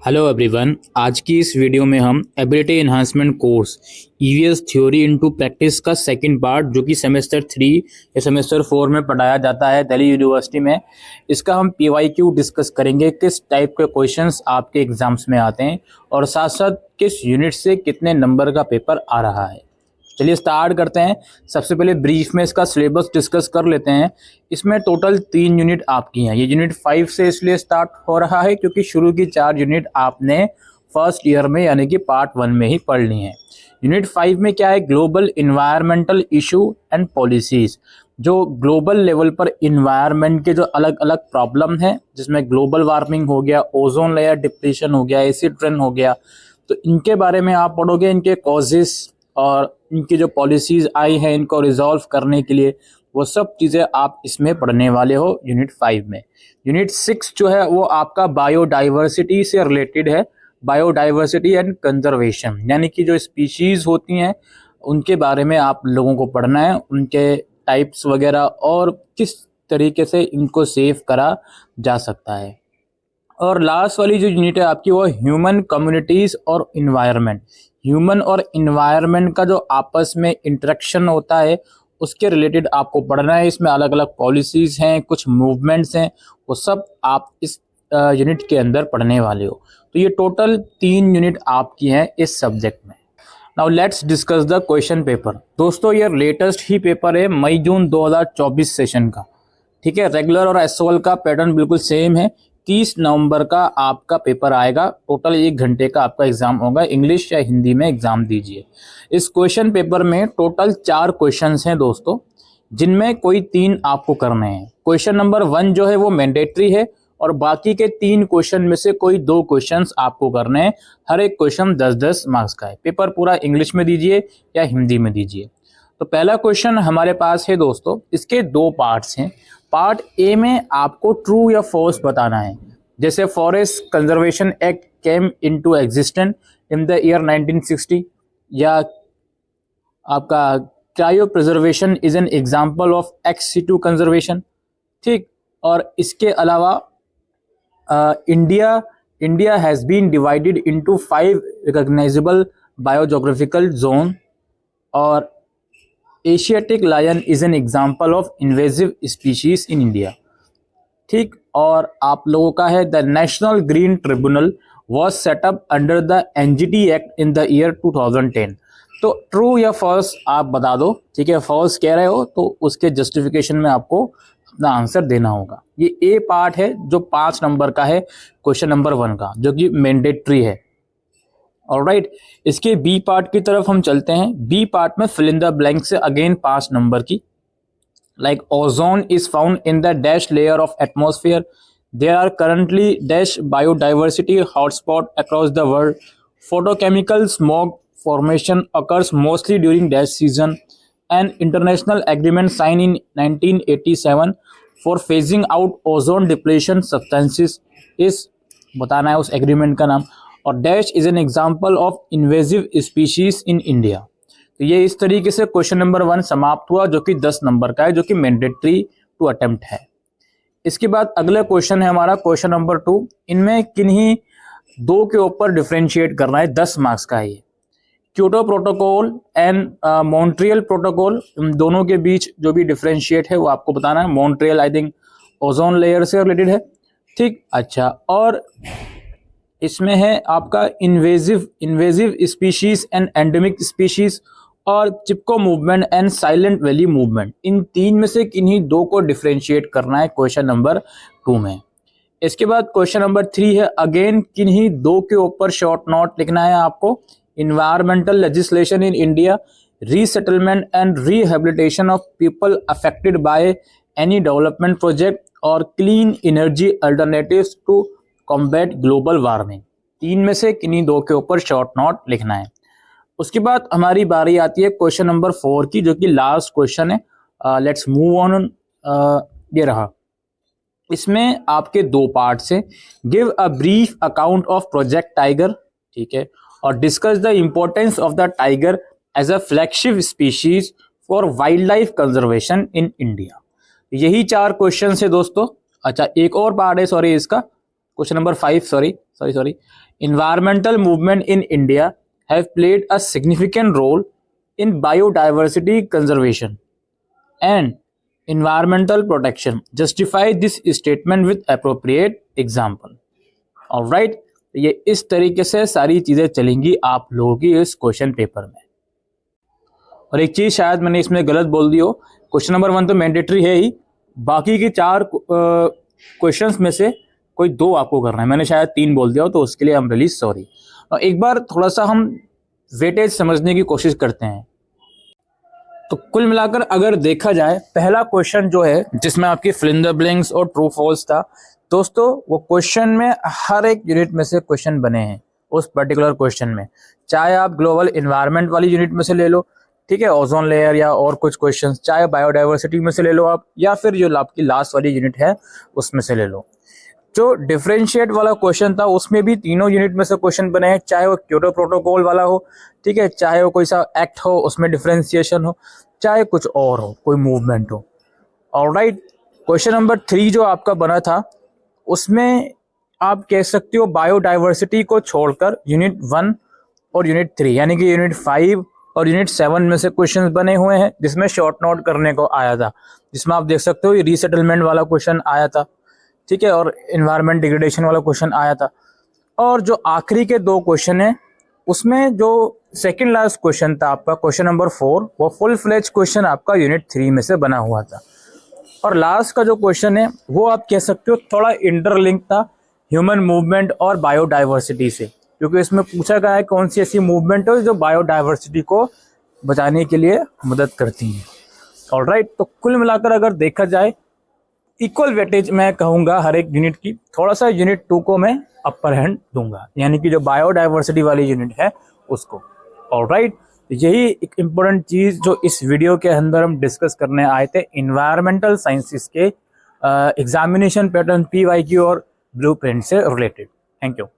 Hello everyone. आज की इस वीडियो में हम ability enhancement course EVS theory into practice का सेकंड पार्ट जो कि सेमेस्टर 3 या सेमेस्टर 4 में पढ़ाया जाता है दिल्ली यूनिवर्सिटी में, इसका हम पीवाईक्यू डिस्कस करेंगे। किस टाइप के क्वेश्चंस आपके एग्जाम्स में आते हैं और साथ साथ किस यूनिट से कितने नंबर का पेपर आ रहा है। चलिए स्टार्ट करते हैं। सबसे पहले ब्रीफ में इसका सिलेबस डिस्कस कर लेते हैं। इसमें टोटल 3 यूनिट आपकी हैं। ये यूनिट 5 से इसलिए स्टार्ट हो रहा है क्योंकि शुरू की 4 यूनिट आपने फर्स्ट ईयर में यानी कि पार्ट 1 में ही पढ़ ली हैं। यूनिट 5 में क्या है? Global environmental issue and policies. जो ग्लोबल लेवल पर इन्वायरमेंट के जो अलग अलग प्रॉब्लम है, जिसमें ग्लोबल वार्मिंग हो गया, ओजोन लेयर डिप्लीशन हो गया, एसिड रेन हो गया, तो इनके बारे में आप पढ़ोगे। इनके कॉजेस और इनकी जो पॉलिसीज आई हैं इनको रिजॉल्व करने के लिए, वो सब चीज़ें आप इसमें पढ़ने वाले हो यूनिट 5 में। यूनिट 6 जो है वो आपका बायोडाइवर्सिटी से रिलेटेड है। बायोडाइवर्सिटी एंड कंजर्वेशन, यानी कि जो स्पीशीज़ होती हैं उनके बारे में आप लोगों को पढ़ना है, उनके टाइप्स वगैरह और किस तरीके से इनको सेव करा जा सकता है। और लास्ट वाली जो यूनिट है आपकी वो ह्यूमन कम्युनिटीज़ और इन्वायरमेंट। ह्यूमन और इन्वायरमेंट का जो आपस में इंटरेक्शन होता है उसके रिलेटेड आपको पढ़ना है। इसमें अलग अलग पॉलिसीज़ हैं, कुछ मूवमेंट्स हैं, वो सब आप इस यूनिट के अंदर पढ़ने वाले हो। तो ये टोटल 3 यूनिट आपकी हैं इस सब्जेक्ट में। Now let's discuss the question paper. दोस्तों ये लेटेस्ट ही पेपर है मई जून 2024 सेशन का। ठीक है, रेगुलर और एसओएल का पैटर्न बिल्कुल सेम है। 30 नवंबर का आपका पेपर आएगा। टोटल 1 घंटे का आपका एग्जाम होगा। इंग्लिश या हिंदी में एग्जाम दीजिए। इस क्वेश्चन पेपर में टोटल 4 क्वेश्चंस हैं दोस्तों, जिनमें कोई 3 आपको करने हैं। क्वेश्चन नंबर 1 जो है वो मैंडेटरी है और बाकी के 3 क्वेश्चन में से कोई 2 क्वेश्चंस आपको करने हैं। हर एक क्वेश्चन 10-10 मार्क्स का है। पेपर पूरा इंग्लिश में दीजिए या हिंदी में दीजिए। तो पहला क्वेश्चन हमारे पास है दोस्तों, इसके 2 पार्ट्स हैं। पार्ट ए में आपको ट्रू या फॉल्स बताना है। जैसे forest conservation act came into existence in the year 1960, या आपका cryopreservation is an example of ex situ conservation. ठीक, और इसके अलावा India has been divided into 5 recognizable biogeographical zone, और Asiatic lion is an example of invasive species in India. ठीक, और आप लोगों का है the national green tribunal was set up under the NGT act in the year 2010। तो true या false आप बता दो। ठीक है, फॉल्स कह रहे हो तो उसके जस्टिफिकेशन में आपको अपना आंसर देना होगा। ये ए पार्ट है जो 5 नंबर का है, क्वेश्चन नंबर 1 का, जो कि मैंडेटरी है। ऑलराइट, इसके बी पार्ट की तरफ हम चलते हैं। बी पार्ट में फिल इन द ब्लैंक से अगेन 5 नंबर की, like ozone is found in the dash layer of atmosphere, there are currently dash biodiversity hotspot across the world, photochemical smog formation occurs mostly during dash season, and international agreement signed in 1987 for phasing out ozone depletion substances is बताना है उस agreement का नाम, और dash is an example of invasive species in India. तो ये इस तरीके से क्वेश्चन नंबर 1 समाप्त हुआ, जो कि 10 नंबर का है, जो कि मैंडेटरी टू अटेम्प्ट है। इसके बाद अगला क्वेश्चन है हमारा क्वेश्चन नंबर 2। इनमें किन्हीं 2 के ऊपर डिफ्रेंशिएट करना है, 10 मार्क्स का है ये। Kyoto protocol and Montreal protocol, इन दोनों के बीच जो भी डिफरेंशिएट है वो आपको बताना है। Montreal I think ozone layer से रिलेटेड है। ठीक, अच्छा, और इसमें है आपका invasive species and endemic species, और Chipko movement and Silent Valley movement. इन 3 में से किन्हीं 2 को डिफरेंशिएट करना है क्वेश्चन नंबर 2 में। इसके बाद क्वेश्चन नंबर 3 है, अगेन किन्हीं 2 के ऊपर शॉर्ट नोट लिखना है आपको। Environmental legislation in India, resettlement and rehabilitation of people affected by any development project, और clean energy alternatives to combat global warming। 3 में से किन्हीं 2 के ऊपर शॉर्ट नोट लिखना है। उसके बाद हमारी बारी आती है क्वेश्चन नंबर 4 की, जो कि लास्ट क्वेश्चन है। Let's move on. ये रहा। इसमें आपके 2 पार्ट्स हैं। Give a brief account of project tiger, ठीक है, और discuss the importance of the tiger as a flagship species for wild life conservation in India. यही 4 क्वेश्चन है दोस्तों। अच्छा, एक और पार्ट है, सॉरी, इसका question number 5, sorry. environmental movement in India have played a significant role in biodiversity conservation and environmental protection. Justify this statement with appropriate example. Alright, ये इस तरीके से सारी चीज़ें चलेंगी आप लोगों की इस क्वेश्चन पेपर में। और एक चीज़ शायद मैंने इसमें गलत बोल दी हो, क्वेश्चन नंबर 1 तो मैंडेटरी है ही, बाकी की 4 क्वेश्चंस में से कोई 2 आपको करना है। मैंने शायद 3 बोल दिया हो, तो उसके लिए आई एम रियली सॉरी। एक बार थोड़ा सा हम वेटेज समझने की कोशिश करते हैं। तो कुल मिलाकर अगर देखा जाए, पहला क्वेश्चन जो है जिसमें आपकी फिल इन द ब्लैंक्स और ट्रू फॉल्स था दोस्तों, वो क्वेश्चन में हर एक यूनिट में से क्वेश्चन बने हैं उस पर्टिकुलर क्वेश्चन में। चाहे आप ग्लोबल इन्वायरमेंट वाली यूनिट में से ले लो, ठीक है, ओजोन लेयर या और कुछ क्वेश्चंस, चाहे बायोडाइवर्सिटी में से ले लो आप, या फिर जो आपकी लास्ट वाली यूनिट है उसमें से ले लो। जो डिफरेंशिएट वाला क्वेश्चन था उसमें भी तीनों यूनिट में से क्वेश्चन बने हैं, चाहे वो क्योटो प्रोटोकॉल वाला हो, ठीक है, चाहे वो कोई सा एक्ट हो उसमें डिफरेंशिएशन हो, चाहे कुछ और हो, कोई मूवमेंट हो। ऑलराइट, क्वेश्चन नंबर 3 जो आपका बना था उसमें आप कह सकते हो बायोडाइवर्सिटी को छोड़कर यूनिट 1 और यूनिट 3 यानी कि यूनिट 5 और यूनिट 7 में से क्वेश्चंस बने हुए हैं, जिसमें शॉर्ट नोट करने को आया था, जिसमें आप देख सकते हो ये रीसेटलमेंट वाला क्वेश्चन आया था, ठीक है, और एनवायरमेंट डिग्रेडेशन वाला क्वेश्चन आया था। और जो आखिरी के 2 क्वेश्चन है उसमें जो सेकंड लास्ट क्वेश्चन था आपका क्वेश्चन नंबर 4, वो फुल फ्लेज क्वेश्चन आपका यूनिट 3 में से बना हुआ था। और लास्ट का जो क्वेश्चन है वो आप कह सकते हो थोड़ा इंटरलिंक था ह्यूमन मूवमेंट और बायोडाइवर्सिटी से, क्योंकि इसमें पूछा गया है कौन सी ऐसी मूवमेंट है जो बायोडाइवर्सिटी को बचाने के लिए मदद करती है। ऑलराइट, तो कुल मिलाकर अगर देखा जाए इक्वल वेटेज मैं कहूँगा हर एक यूनिट की, थोड़ा सा यूनिट 2 को मैं अपर हैंड दूंगा, यानी कि जो बायोडाइवर्सिटी वाली यूनिट है उसको। ऑलराइट, यही एक इम्पोर्टेंट चीज़ जो इस वीडियो के अंदर हम डिस्कस करने आए थे इन्वायरमेंटल साइंसेस के एग्जामिनेशन पैटर्न PYQ और ब्लूप्रिंट से रिलेटेड। Thank you.